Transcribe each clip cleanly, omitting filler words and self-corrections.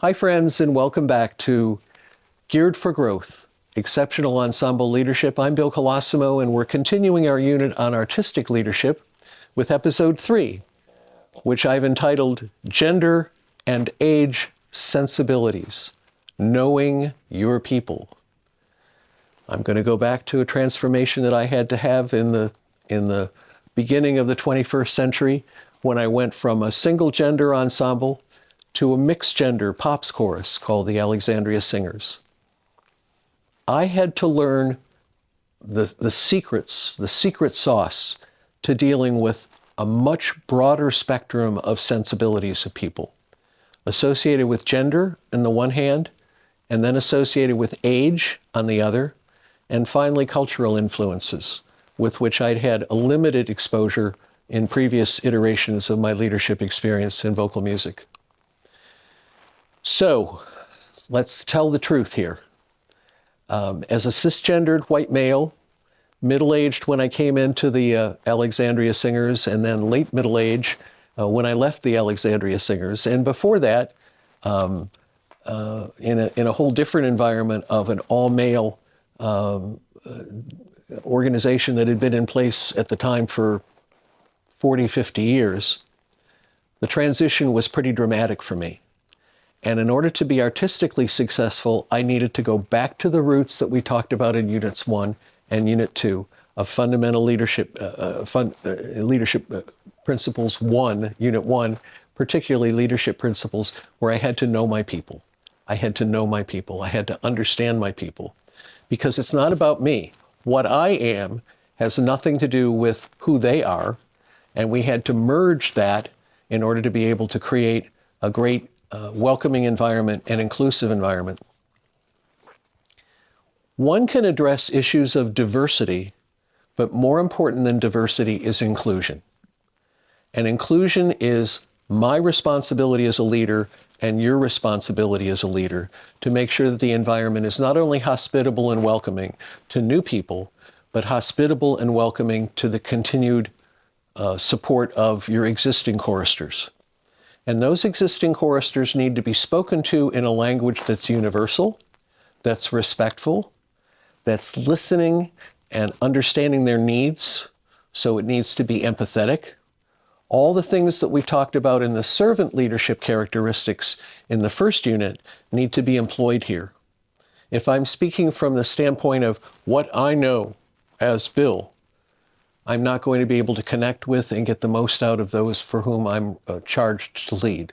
Hi, friends, and welcome back to Geared for Growth, Exceptional Ensemble Leadership. I'm Bill Colosimo, and we're continuing our unit on artistic leadership with episode 3, which I've entitled Gender and Age Sensibilities, Knowing Your People. I'm going to go back to a transformation that I had to have in the beginning of the 21st century when I went from a single gender ensemble to a mixed gender pops chorus called the Alexandria Singers. I had to learn the secret sauce to dealing with a much broader spectrum of sensibilities of people, associated with gender on the one hand, and then associated with age on the other, and finally cultural influences with which I'd had a limited exposure in previous iterations of my leadership experience in vocal music. So, let's tell the truth here. As a cisgendered white male, middle-aged when I came into the Alexandria Singers, and then late middle age when I left the Alexandria Singers, and before that, in a whole different environment of an all-male organization that had been in place at the time for 40, 50 years, the transition was pretty dramatic for me. And in order to be artistically successful, I needed to go back to the roots that we talked about in Units 1 and Unit 2 of fundamental leadership, leadership principles 1, Unit 1, particularly leadership principles, where I had to know my people. I had to know my people. I had to understand my people. Because it's not about me. What I am has nothing to do with who they are. And we had to merge that in order to be able to create a great welcoming environment and inclusive environment. One can address issues of diversity, but more important than diversity is inclusion. And inclusion is my responsibility as a leader and your responsibility as a leader to make sure that the environment is not only hospitable and welcoming to new people, but hospitable and welcoming to the continued support of your existing choristers. And those existing choristers need to be spoken to in a language that's universal, that's respectful, that's listening and understanding their needs, so it needs to be empathetic. All the things that we talked about in the servant leadership characteristics in the first unit need to be employed here. If I'm speaking from the standpoint of what I know as Bill, I'm not going to be able to connect with and get the most out of those for whom I'm charged to lead.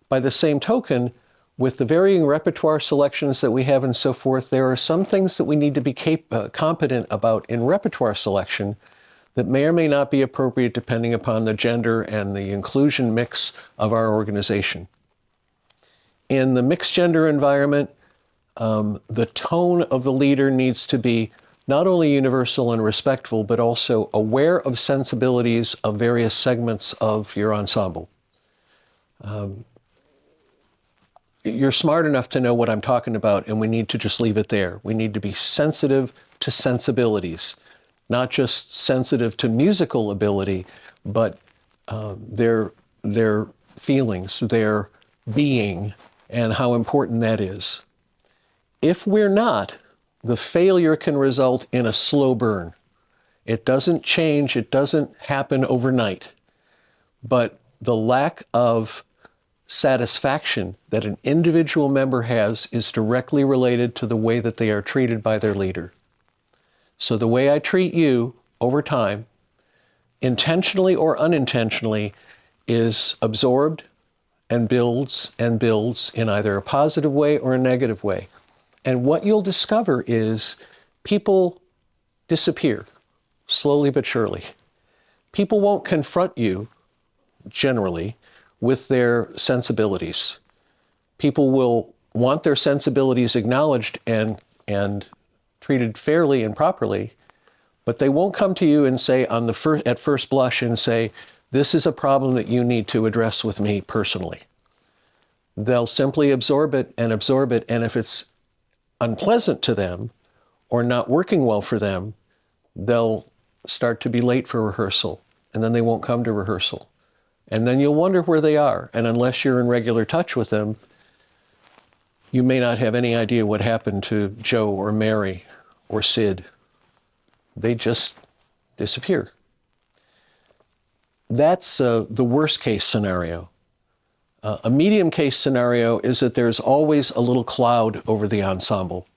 By the same token, with the varying repertoire selections that we have and so forth, there are some things that we need to be competent about in repertoire selection that may or may not be appropriate depending upon the gender and the inclusion mix of our organization. In the mixed gender environment, the tone of the leader needs to be not only universal and respectful, but also aware of sensibilities of various segments of your ensemble. You're smart enough to know what I'm talking about, and we need to just leave it there. We need to be sensitive to sensibilities, not just sensitive to musical ability, but their feelings, their being, and how important that is. If we're not, the failure can result in a slow burn. It doesn't change, it doesn't happen overnight. But the lack of satisfaction that an individual member has is directly related to the way that they are treated by their leader. So the way I treat you over time, intentionally or unintentionally, is absorbed and builds in either a positive way or a negative way. And what you'll discover is people disappear, slowly but surely. People won't confront you, generally, with their sensibilities. People will want their sensibilities acknowledged and treated fairly and properly, but they won't come to you and say at first blush and say, this is a problem that you need to address with me personally. They'll simply absorb it, and if it's unpleasant to them or not working well for them, they'll start to be late for rehearsal, and then they won't come to rehearsal. And then you'll wonder where they are. And unless you're in regular touch with them, you may not have any idea what happened to Joe or Mary or Sid. They just disappear. That's the worst case scenario. A medium case scenario is that there's always a little cloud over the ensemble,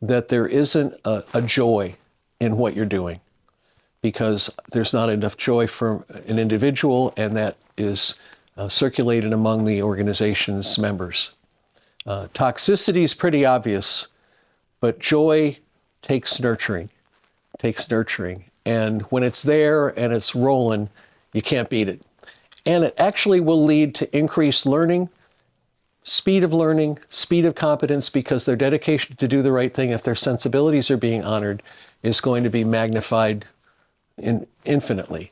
that there isn't a joy in what you're doing, because there's not enough joy for an individual, and that is circulated among the organization's members. Toxicity is pretty obvious, but joy takes nurturing, And when it's there and it's rolling, you can't beat it. And it actually will lead to increased learning, speed of competence, because their dedication to do the right thing, if their sensibilities are being honored, is going to be magnified infinitely.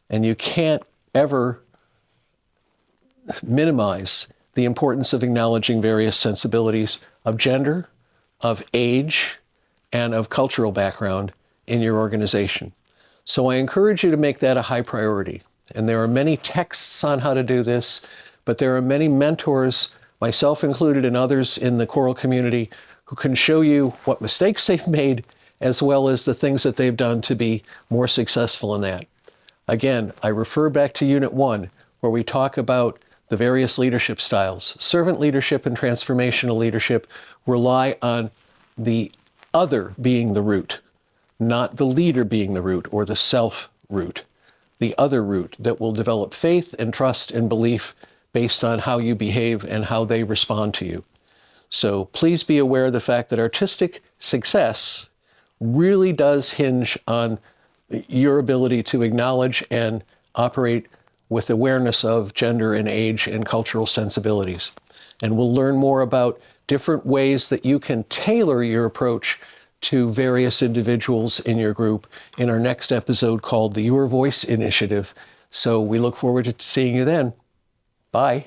And you can't ever minimize the importance of acknowledging various sensibilities of gender, of age, and of cultural background in your organization. So I encourage you to make that a high priority. And there are many texts on how to do this, but there are many mentors, myself included and others in the choral community, who can show you what mistakes they've made, as well as the things that they've done to be more successful in that. Again, I refer back to Unit 1, where we talk about the various leadership styles. Servant leadership and transformational leadership rely on the other being the root, not the leader being the root or the self root. The other root that will develop faith and trust and belief based on how you behave and how they respond to you. So please be aware of the fact that artistic success really does hinge on your ability to acknowledge and operate with awareness of gender and age and cultural sensibilities. And we'll learn more about different ways that you can tailor your approach to various individuals in your group in our next episode called the Your Voice Initiative. So we look forward to seeing you then. Bye.